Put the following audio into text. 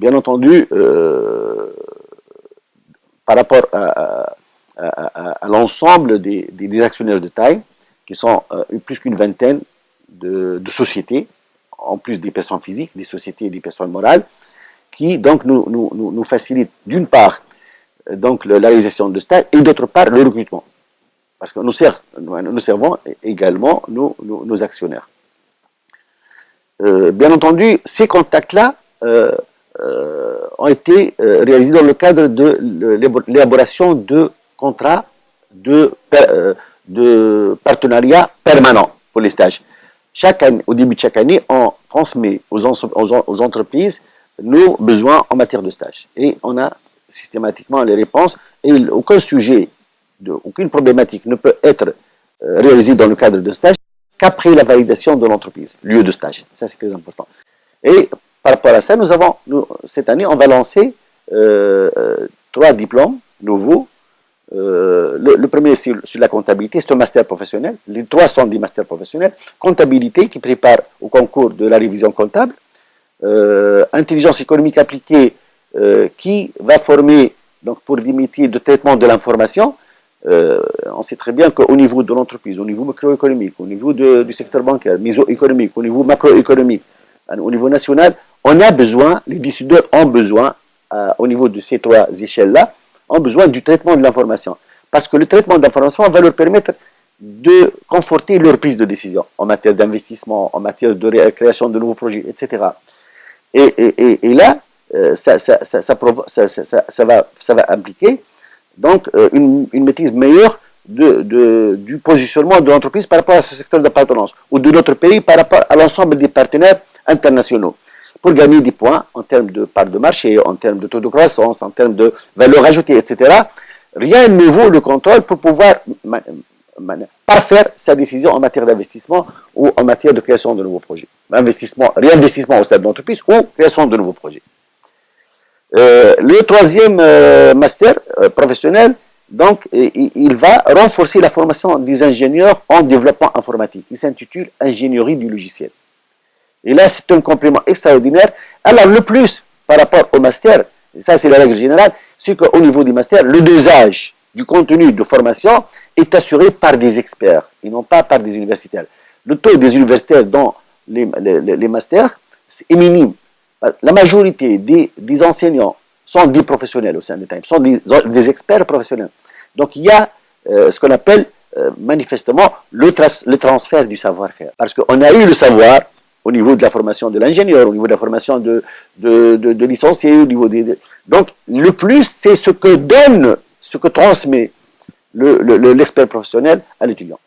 bien entendu, par rapport à l'ensemble des actionnaires de taille, qui sont plus qu'une vingtaine de sociétés, en plus des personnes physiques, des sociétés et des personnes morales, qui donc nous facilitent d'une part donc la réalisation de stages et d'autre part le recrutement. Parce que nous servons également nos actionnaires. Bien entendu, ces contacts-là ont été réalisés dans le cadre de l'élaboration de contrats de partenariat permanent pour les stages. Chaque année, au début de chaque année, on transmet aux entreprises nos besoins en matière de stage. Et on a systématiquement les réponses et aucun sujet, aucune problématique ne peut être réalisée dans le cadre de stage qu'après la validation de l'entreprise, lieu de stage. Ça, c'est très important. Et par rapport à ça, cette année, on va lancer 3 diplômes nouveaux. Le premier, c'est sur la comptabilité, c'est un master professionnel. Les 3 sont des masters professionnels. Comptabilité, qui prépare au concours de la révision comptable. Intelligence économique appliquée, qui va former donc, pour des métiers de traitement de l'information. On sait très bien qu'au niveau de l'entreprise, au niveau microéconomique, au niveau du secteur bancaire, mésoéconomique, au niveau macroéconomique, au niveau national, on a besoin, les décideurs ont besoin, au niveau de ces 3 échelles-là, ont besoin du traitement de l'information. Parce que le traitement de l'information va leur permettre de conforter leur prise de décision en matière d'investissement, en matière de création de nouveaux projets, etc. Et là, ça va impliquer donc une maîtrise meilleure du positionnement de l'entreprise par rapport à ce secteur d'appartenance ou de notre pays par rapport à l'ensemble des partenaires internationaux pour gagner des points en termes de part de marché, en termes de taux de croissance, en termes de valeur ajoutée, etc. Rien ne vaut le contrôle pour pouvoir parfaire sa décision en matière d'investissement ou en matière de création de nouveaux projets. Réinvestissement au sein de l'entreprise ou création de nouveaux projets. Le 3e master professionnel, donc, il va renforcer la formation des ingénieurs en développement informatique. Il s'intitule Ingénierie du logiciel. Et là, c'est un complément extraordinaire. Alors, le plus par rapport au master, et ça c'est la règle générale, c'est qu'au niveau du master, le dosage du contenu de formation est assuré par des experts et non pas par des universitaires. Le taux des universitaires dans les masters est minime. La majorité des enseignants sont des professionnels au sein de TAIM, sont des experts professionnels. Donc il y a ce qu'on appelle manifestement le transfert du savoir-faire. Parce qu'on a eu le savoir au niveau de la formation de l'ingénieur, au niveau de la formation de licencié, au niveau des... Donc le plus, c'est ce que donne, ce que transmet l'expert professionnel à l'étudiant.